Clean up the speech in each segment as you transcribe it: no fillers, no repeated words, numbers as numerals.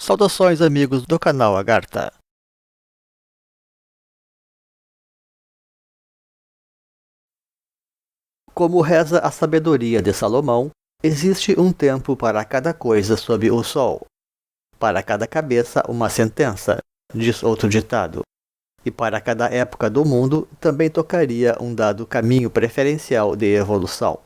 Saudações, amigos do canal Agartha. Como reza a sabedoria de Salomão, existe um tempo para cada coisa sob o sol. Para cada cabeça uma sentença, diz outro ditado. E para cada época do mundo também tocaria um dado caminho preferencial de evolução.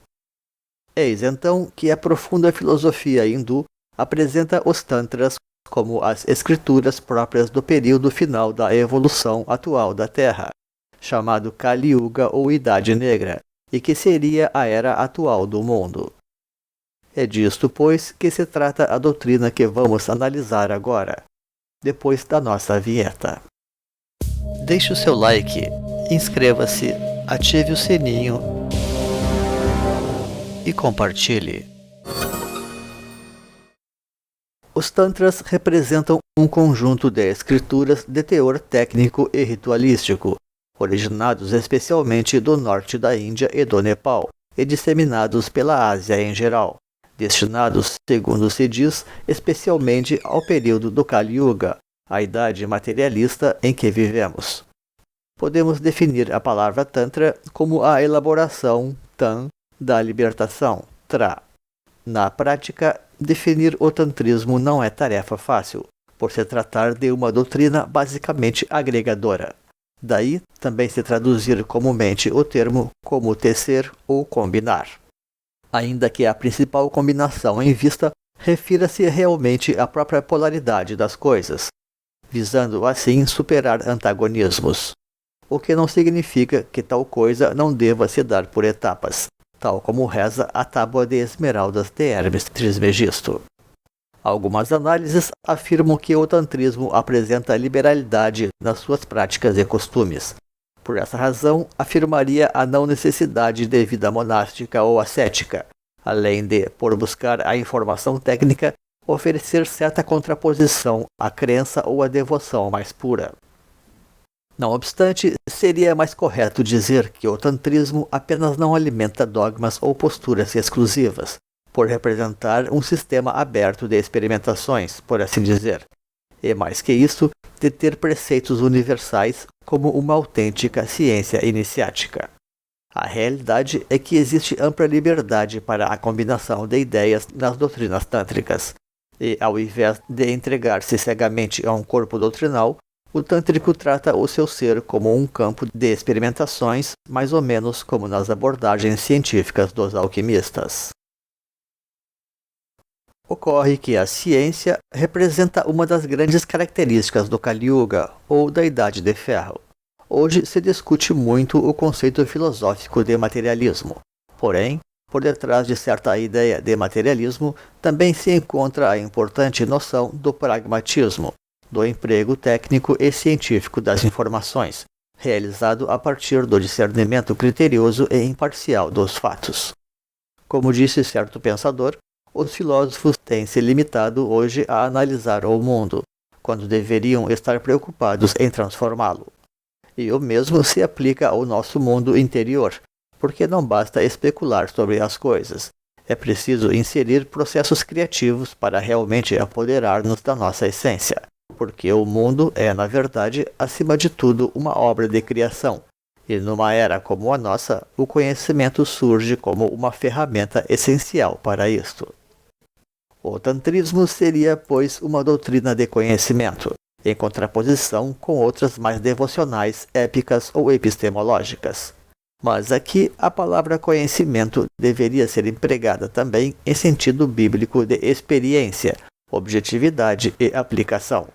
Eis então que a profunda filosofia hindu apresenta os tantras como as escrituras próprias do período final da evolução atual da Terra, chamado Kali Yuga ou Idade Negra, e que seria a era atual do mundo. É disto, pois, que se trata a doutrina que vamos analisar agora, depois da nossa vinheta. Deixe o seu like, inscreva-se, ative o sininho e compartilhe. Os Tantras representam um conjunto de escrituras de teor técnico e ritualístico, originados especialmente do norte da Índia e do Nepal, e disseminados pela Ásia em geral, destinados, segundo se diz, especialmente ao período do Kali Yuga, a idade materialista em que vivemos. Podemos definir a palavra Tantra como a elaboração tan da libertação, tra. Na prática, definir o tantrismo não é tarefa fácil, por se tratar de uma doutrina basicamente agregadora. Daí também se traduzir comumente o termo como tecer ou combinar. Ainda que a principal combinação em vista refira-se realmente à própria polaridade das coisas, visando assim superar antagonismos. O que não significa que tal coisa não deva se dar por etapas, tal como reza a Tábua de Esmeraldas de Hermes Trismegisto. Algumas análises afirmam que o tantrismo apresenta liberalidade nas suas práticas e costumes. Por essa razão, afirmaria a não necessidade de vida monástica ou ascética, além de, por buscar a informação técnica, oferecer certa contraposição à crença ou à devoção mais pura. Não obstante, seria mais correto dizer que o tantrismo apenas não alimenta dogmas ou posturas exclusivas, por representar um sistema aberto de experimentações, por assim dizer, e mais que isso, de ter preceitos universais como uma autêntica ciência iniciática. A realidade é que existe ampla liberdade para a combinação de ideias nas doutrinas tântricas, e ao invés de entregar-se cegamente a um corpo doutrinal, o tântrico trata o seu ser como um campo de experimentações, mais ou menos como nas abordagens científicas dos alquimistas. Ocorre que a ciência representa uma das grandes características do Kali Yuga, ou da Idade de Ferro. Hoje se discute muito o conceito filosófico de materialismo. Porém, por detrás de certa ideia de materialismo, também se encontra a importante noção do pragmatismo, do emprego técnico e científico das informações, realizado a partir do discernimento criterioso e imparcial dos fatos. Como disse certo pensador, os filósofos têm se limitado hoje a analisar o mundo, quando deveriam estar preocupados em transformá-lo. E o mesmo se aplica ao nosso mundo interior, porque não basta especular sobre as coisas. É preciso inserir processos criativos para realmente apoderar-nos da nossa essência. Porque o mundo é, na verdade, acima de tudo, uma obra de criação, e numa era como a nossa, o conhecimento surge como uma ferramenta essencial para isto. O tantrismo seria, pois, uma doutrina de conhecimento, em contraposição com outras mais devocionais, épicas ou epistemológicas. Mas aqui a palavra conhecimento deveria ser empregada também em sentido bíblico de experiência, objetividade e aplicação.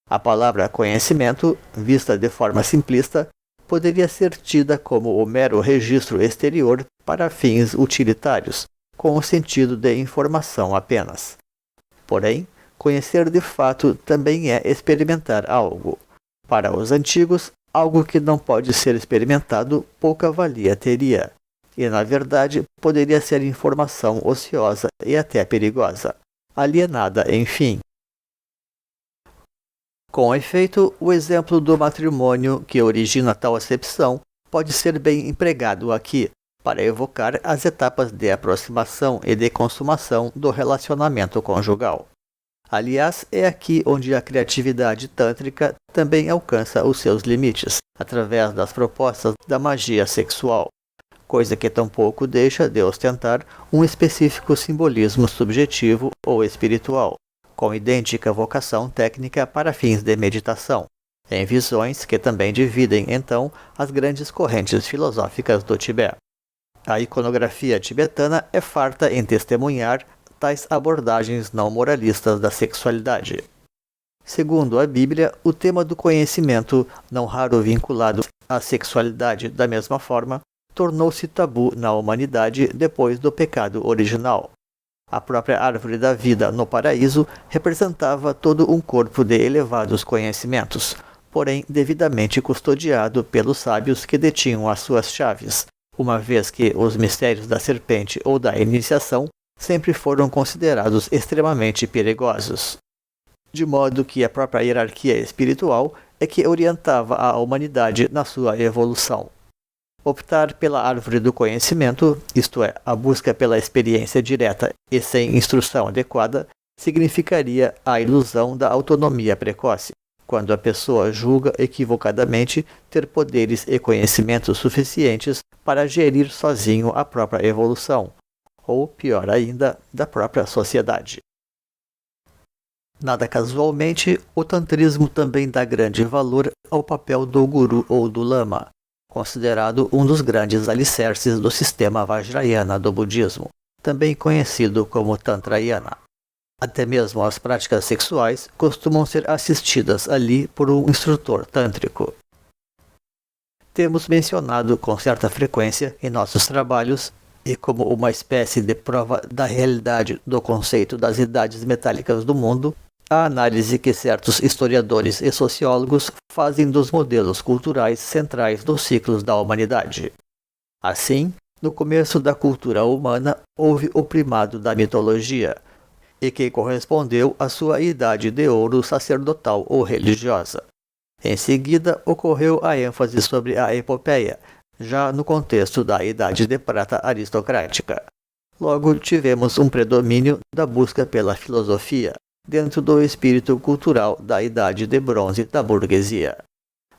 A palavra conhecimento, vista de forma simplista, poderia ser tida como o mero registro exterior para fins utilitários, com o sentido de informação apenas. Porém, conhecer de fato também é experimentar algo. Para os antigos, algo que não pode ser experimentado pouca valia teria, e na verdade poderia ser informação ociosa e até perigosa, alienada enfim. Com efeito, o exemplo do matrimônio que origina tal acepção pode ser bem empregado aqui, para evocar as etapas de aproximação e de consumação do relacionamento conjugal. Aliás, é aqui onde a criatividade tântrica também alcança os seus limites, através das propostas da magia sexual, coisa que tampouco deixa de ostentar um específico simbolismo subjetivo ou espiritual, com idêntica vocação técnica para fins de meditação, em visões que também dividem, então, as grandes correntes filosóficas do Tibete. A iconografia tibetana é farta em testemunhar tais abordagens não moralistas da sexualidade. Segundo a Bíblia, o tema do conhecimento, não raro vinculado à sexualidade da mesma forma, tornou-se tabu na humanidade depois do pecado original. A própria árvore da vida no paraíso representava todo um corpo de elevados conhecimentos, porém devidamente custodiado pelos sábios que detinham as suas chaves, uma vez que os mistérios da serpente ou da iniciação sempre foram considerados extremamente perigosos. De modo que a própria hierarquia espiritual é que orientava a humanidade na sua evolução. Optar pela árvore do conhecimento, isto é, a busca pela experiência direta e sem instrução adequada, significaria a ilusão da autonomia precoce, quando a pessoa julga equivocadamente ter poderes e conhecimentos suficientes para gerir sozinho a própria evolução, ou, pior ainda, da própria sociedade. Nada casualmente, o tantrismo também dá grande valor ao papel do guru ou do lama, considerado um dos grandes alicerces do sistema Vajrayana do budismo, também conhecido como Tantrayana. Até mesmo as práticas sexuais costumam ser assistidas ali por um instrutor tântrico. Temos mencionado com certa frequência em nossos trabalhos, e como uma espécie de prova da realidade do conceito das idades metálicas do mundo, a análise que certos historiadores e sociólogos fazem dos modelos culturais centrais dos ciclos da humanidade. Assim, no começo da cultura humana houve o primado da mitologia, e que correspondeu à sua idade de ouro sacerdotal ou religiosa. Em seguida, ocorreu a ênfase sobre a epopeia, já no contexto da Idade de Prata aristocrática. Logo, tivemos um predomínio da busca pela filosofia, dentro do espírito cultural da Idade de Bronze da burguesia,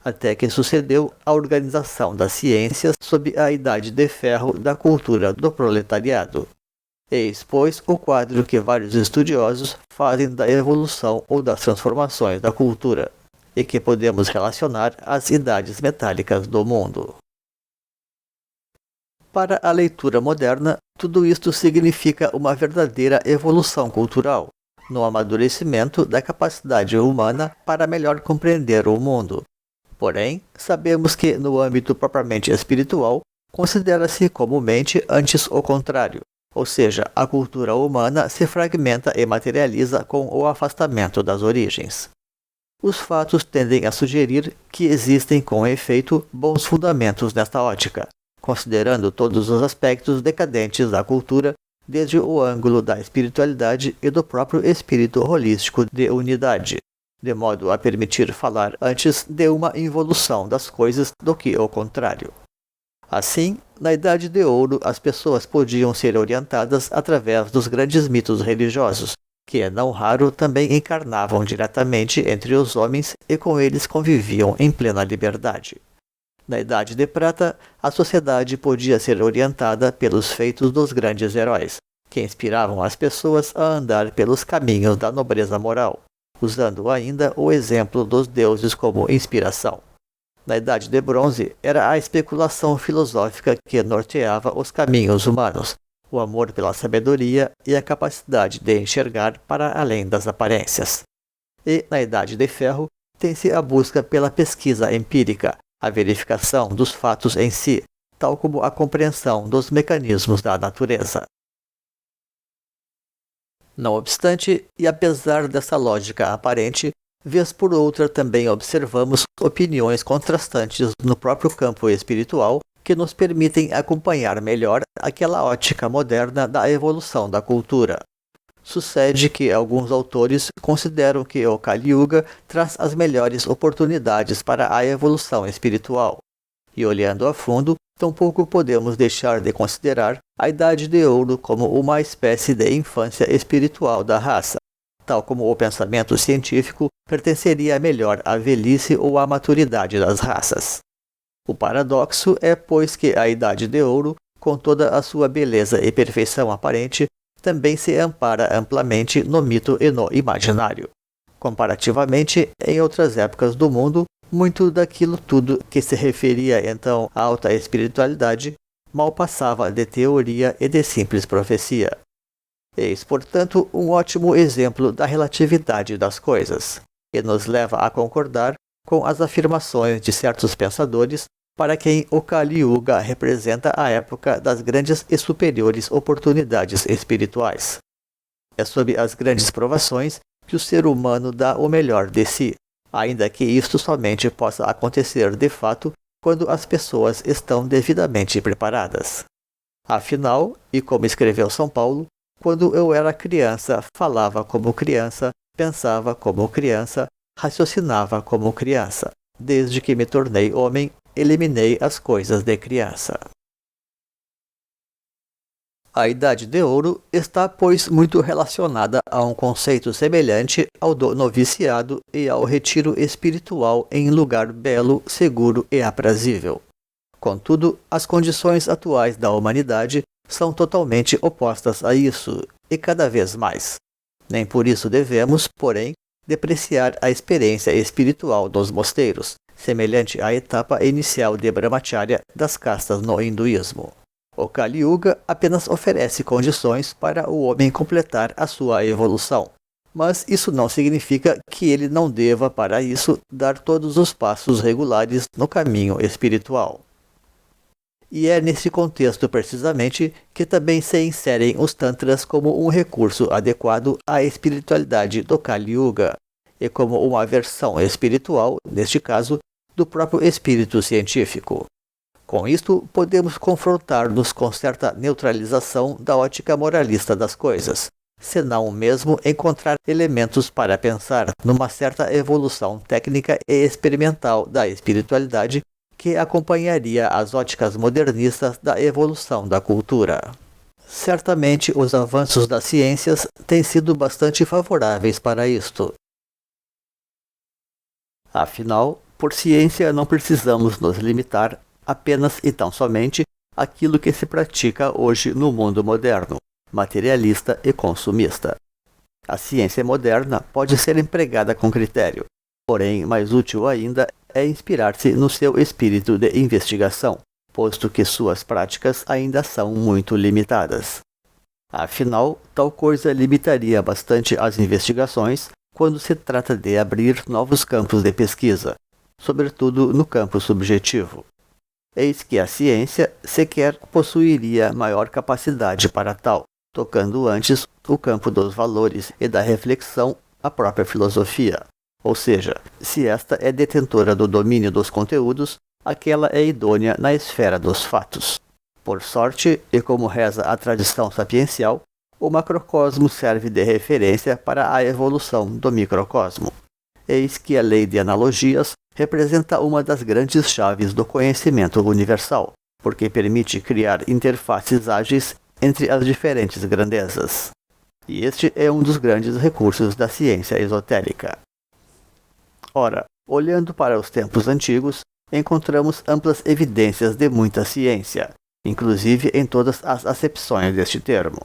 até que sucedeu a organização das ciências sob a Idade de Ferro da cultura do proletariado. Eis, pois, o quadro que vários estudiosos fazem da evolução ou das transformações da cultura, e que podemos relacionar às idades metálicas do mundo. Para a leitura moderna, tudo isto significa uma verdadeira evolução cultural, no amadurecimento da capacidade humana para melhor compreender o mundo. Porém, sabemos que, no âmbito propriamente espiritual, considera-se comumente antes o contrário, ou seja, a cultura humana se fragmenta e materializa com o afastamento das origens. Os fatos tendem a sugerir que existem, com efeito, bons fundamentos nesta ótica, considerando todos os aspectos decadentes da cultura, desde o ângulo da espiritualidade e do próprio espírito holístico de unidade, de modo a permitir falar antes de uma involução das coisas do que o contrário. Assim, na Idade de Ouro, as pessoas podiam ser orientadas através dos grandes mitos religiosos, que, não raro, também encarnavam diretamente entre os homens e com eles conviviam em plena liberdade. Na Idade de Prata, a sociedade podia ser orientada pelos feitos dos grandes heróis, que inspiravam as pessoas a andar pelos caminhos da nobreza moral, usando ainda o exemplo dos deuses como inspiração. Na Idade de Bronze, era a especulação filosófica que norteava os caminhos humanos, o amor pela sabedoria e a capacidade de enxergar para além das aparências. E, na Idade de Ferro, tem-se a busca pela pesquisa empírica, a verificação dos fatos em si, tal como a compreensão dos mecanismos da natureza. Não obstante, e apesar dessa lógica aparente, vez por outra também observamos opiniões contrastantes no próprio campo espiritual que nos permitem acompanhar melhor aquela ótica moderna da evolução da cultura. Sucede que alguns autores consideram que o Kali Yuga traz as melhores oportunidades para a evolução espiritual. E olhando a fundo, tampouco podemos deixar de considerar a Idade de Ouro como uma espécie de infância espiritual da raça, tal como o pensamento científico pertenceria melhor à velhice ou à maturidade das raças. O paradoxo é, pois, que a Idade de Ouro, com toda a sua beleza e perfeição aparente, também se ampara amplamente no mito e no imaginário. Comparativamente, em outras épocas do mundo, muito daquilo tudo que se referia então à alta espiritualidade mal passava de teoria e de simples profecia. Eis, portanto, um ótimo exemplo da relatividade das coisas, que nos leva a concordar com as afirmações de certos pensadores para quem o Kali Yuga representa a época das grandes e superiores oportunidades espirituais. É sob as grandes provações que o ser humano dá o melhor de si, ainda que isto somente possa acontecer de fato quando as pessoas estão devidamente preparadas. Afinal, e como escreveu São Paulo, quando eu era criança, falava como criança, pensava como criança, raciocinava como criança. Desde que me tornei homem, eliminei as coisas de criança. A Idade de Ouro está, pois, muito relacionada a um conceito semelhante ao do noviciado e ao retiro espiritual em lugar belo, seguro e aprazível. Contudo, as condições atuais da humanidade são totalmente opostas a isso, e cada vez mais. Nem por isso devemos, porém, depreciar a experiência espiritual dos mosteiros, semelhante à etapa inicial de Brahmacharya das castas no hinduísmo. O Kali Yuga apenas oferece condições para o homem completar a sua evolução, mas isso não significa que ele não deva, para isso, dar todos os passos regulares no caminho espiritual. E é nesse contexto, precisamente, que também se inserem os Tantras como um recurso adequado à espiritualidade do Kali Yuga, e como uma versão espiritual, neste caso, do próprio espírito científico. Com isto, podemos confrontar-nos com certa neutralização da ótica moralista das coisas, senão mesmo encontrar elementos para pensar numa certa evolução técnica e experimental da espiritualidade que acompanharia as óticas modernistas da evolução da cultura. Certamente, os avanços das ciências têm sido bastante favoráveis para isto. Afinal, por ciência não precisamos nos limitar apenas e tão somente àquilo que se pratica hoje no mundo moderno, materialista e consumista. A ciência moderna pode ser empregada com critério, porém mais útil ainda é inspirar-se no seu espírito de investigação, posto que suas práticas ainda são muito limitadas. Afinal, tal coisa limitaria bastante as investigações quando se trata de abrir novos campos de pesquisa, sobretudo no campo subjetivo. Eis que a ciência sequer possuiria maior capacidade para tal, tocando antes o campo dos valores e da reflexão à própria filosofia. Ou seja, se esta é detentora do domínio dos conteúdos, aquela é idônea na esfera dos fatos. Por sorte, e como reza a tradição sapiencial, o macrocosmo serve de referência para a evolução do microcosmo. Eis que a lei de analogias representa uma das grandes chaves do conhecimento universal, porque permite criar interfaces ágeis entre as diferentes grandezas. E este é um dos grandes recursos da ciência esotérica. Ora, olhando para os tempos antigos, encontramos amplas evidências de muita ciência, inclusive em todas as acepções deste termo.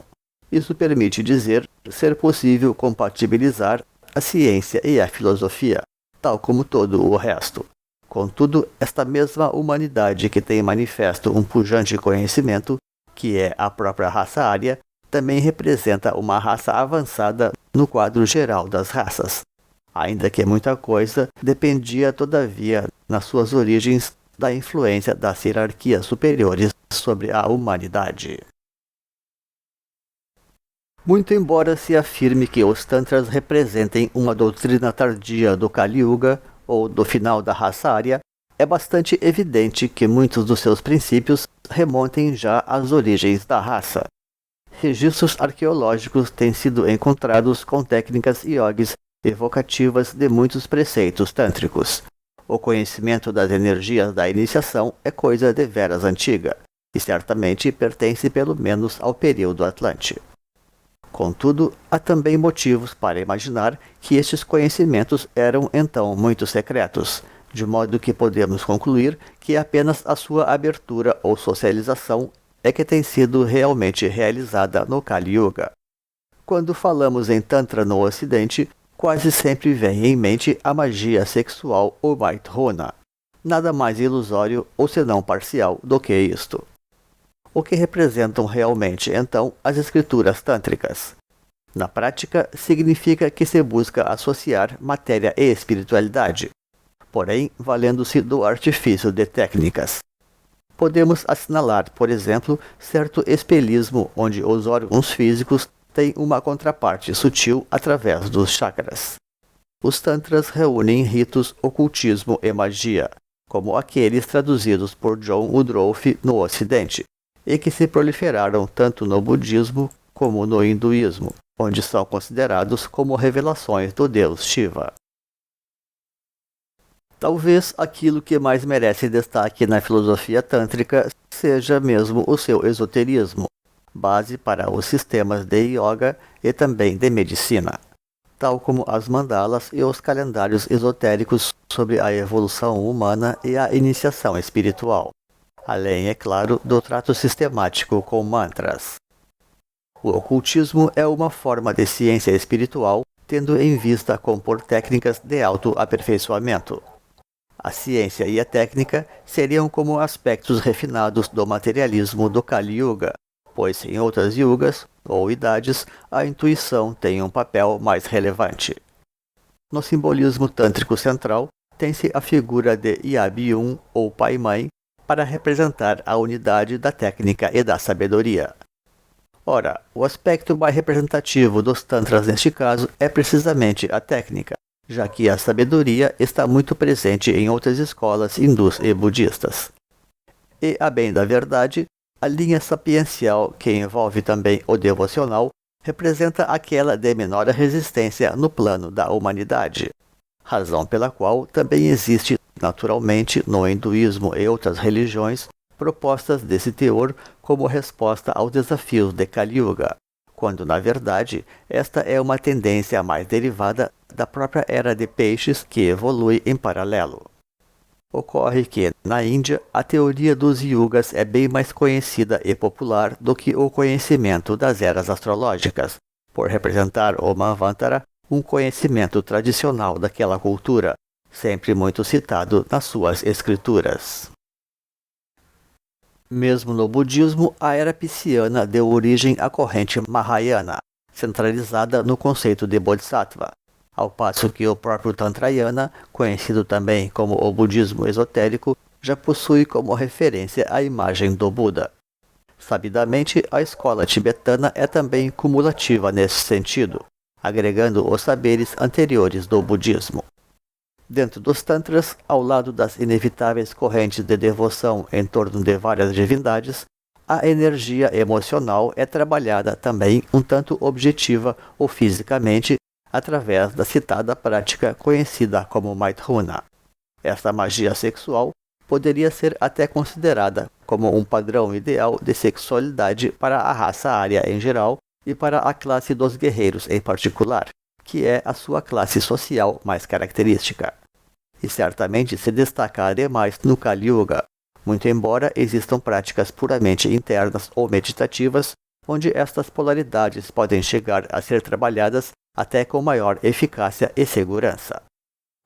Isso permite dizer ser possível compatibilizar a ciência e a filosofia, tal como todo o resto. Contudo, esta mesma humanidade que tem manifesto um pujante conhecimento, que é a própria raça ária, também representa uma raça avançada no quadro geral das raças, ainda que muita coisa dependia, todavia, nas suas origens, da influência das hierarquias superiores sobre a humanidade. Muito embora se afirme que os Tantras representem uma doutrina tardia do Kali Yuga, ou do final da raça ária, é bastante evidente que muitos dos seus princípios remontem já às origens da raça. Registros arqueológicos têm sido encontrados com técnicas yogis evocativas de muitos preceitos tântricos. O conhecimento das energias da iniciação é coisa deveras antiga, e certamente pertence pelo menos ao período Atlante. Contudo, há também motivos para imaginar que estes conhecimentos eram então muito secretos, de modo que podemos concluir que apenas a sua abertura ou socialização é que tem sido realmente realizada no Kali Yuga. Quando falamos em Tantra no Ocidente, quase sempre vem em mente a magia sexual ou Maithrona. Nada mais ilusório ou senão parcial do que isto. O que representam realmente, então, as escrituras tântricas? Na prática, significa que se busca associar matéria e espiritualidade, porém, valendo-se do artifício de técnicas. Podemos assinalar, por exemplo, certo espelhismo onde os órgãos físicos têm uma contraparte sutil através dos chakras. Os tantras reúnem ritos, ocultismo e magia, como aqueles traduzidos por John Woodroffe no Ocidente, e que se proliferaram tanto no budismo como no hinduísmo, onde são considerados como revelações do deus Shiva. Talvez aquilo que mais merece destaque na filosofia tântrica seja mesmo o seu esoterismo, base para os sistemas de yoga e também de medicina, tal como as mandalas e os calendários esotéricos sobre a evolução humana e a iniciação espiritual, além, é claro, do trato sistemático com mantras. O ocultismo é uma forma de ciência espiritual, tendo em vista compor técnicas de autoaperfeiçoamento. A ciência e a técnica seriam como aspectos refinados do materialismo do Kali Yuga, pois em outras yugas ou idades a intuição tem um papel mais relevante. No simbolismo tântrico central, tem-se a figura de Yabi-um ou Pai-Mãe para representar a unidade da técnica e da sabedoria. Ora, o aspecto mais representativo dos tantras neste caso é precisamente a técnica, já que a sabedoria está muito presente em outras escolas hindus e budistas. E, a bem da verdade, a linha sapiencial, que envolve também o devocional, representa aquela de menor resistência no plano da humanidade, razão pela qual também existe, naturalmente, no hinduísmo e outras religiões, propostas desse teor como resposta aos desafios de Kali Yuga, quando, na verdade, esta é uma tendência mais derivada da própria era de peixes que evolui em paralelo. Ocorre que, na Índia, a teoria dos yugas é bem mais conhecida e popular do que o conhecimento das eras astrológicas, por representar o Manvantara, um conhecimento tradicional daquela cultura, sempre muito citado nas suas escrituras. Mesmo no budismo, a era pisciana deu origem à corrente Mahayana, centralizada no conceito de Bodhisattva, ao passo que o próprio Tantrayana, conhecido também como o budismo esotérico, já possui como referência a imagem do Buda. Sabidamente, a escola tibetana é também cumulativa nesse sentido, agregando os saberes anteriores do budismo. Dentro dos tantras, ao lado das inevitáveis correntes de devoção em torno de várias divindades, a energia emocional é trabalhada também um tanto objetiva ou fisicamente através da citada prática conhecida como Maithrona. Esta magia sexual poderia ser até considerada como um padrão ideal de sexualidade para a raça ária em geral e para a classe dos guerreiros em particular, que é a sua classe social mais característica. E certamente se destaca ademais no Kali Yuga, muito embora existam práticas puramente internas ou meditativas, onde estas polaridades podem chegar a ser trabalhadas até com maior eficácia e segurança.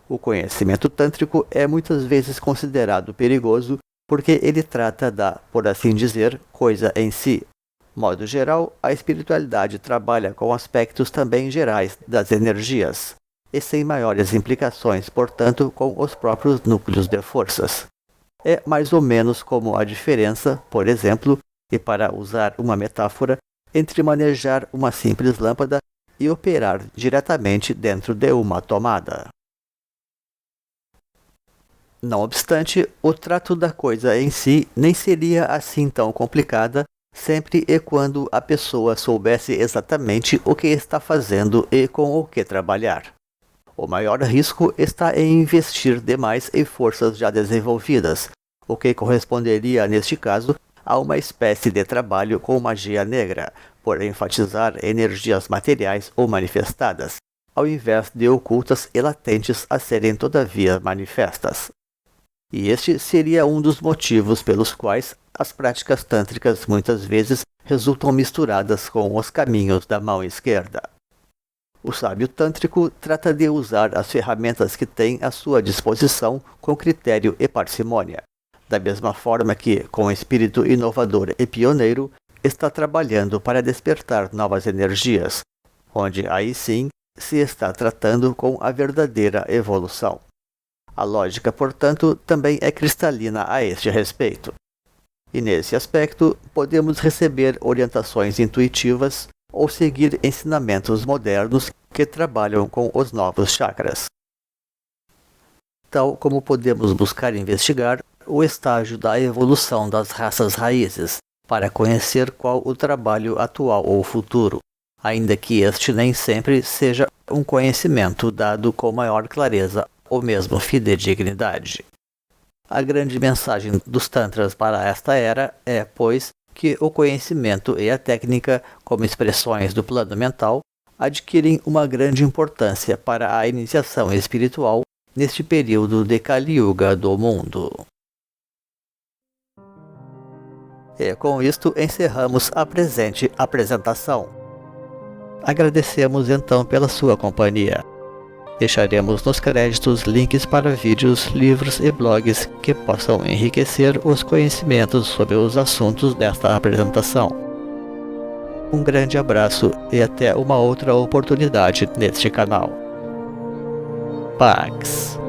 O conhecimento tântrico é muitas vezes considerado perigoso porque ele trata da, por assim dizer, coisa em si. Modo geral, a espiritualidade trabalha com aspectos também gerais das energias, e sem maiores implicações, portanto, com os próprios núcleos de forças. É mais ou menos como a diferença, por exemplo, e para usar uma metáfora, entre manejar uma simples lâmpada e operar diretamente dentro de uma tomada. Não obstante, o trato da coisa em si nem seria assim tão complicada sempre e quando a pessoa soubesse exatamente o que está fazendo e com o que trabalhar. O maior risco está em investir demais em forças já desenvolvidas, o que corresponderia, neste caso, a uma espécie de trabalho com magia negra, por enfatizar energias materiais ou manifestadas, ao invés de ocultas e latentes a serem todavia manifestas. E este seria um dos motivos pelos quais as práticas tântricas muitas vezes resultam misturadas com os caminhos da mão esquerda. O sábio tântrico trata de usar as ferramentas que tem à sua disposição com critério e parcimônia, da mesma forma que, com espírito inovador e pioneiro, está trabalhando para despertar novas energias, onde aí sim se está tratando com a verdadeira evolução. A lógica, portanto, também é cristalina a este respeito. E nesse aspecto, podemos receber orientações intuitivas ou seguir ensinamentos modernos que trabalham com os novos chakras. Tal como podemos buscar investigar o estágio da evolução das raças raízes, para conhecer qual o trabalho atual ou futuro, ainda que este nem sempre seja um conhecimento dado com maior clareza ou mesmo fidedignidade. A grande mensagem dos Tantras para esta era é, pois, que o conhecimento e a técnica, como expressões do plano mental, adquirem uma grande importância para a iniciação espiritual neste período de Kali Yuga do mundo. E com isto encerramos a presente apresentação. Agradecemos então pela sua companhia. Deixaremos nos créditos links para vídeos, livros e blogs que possam enriquecer os conhecimentos sobre os assuntos desta apresentação. Um grande abraço e até uma outra oportunidade neste canal. Pax.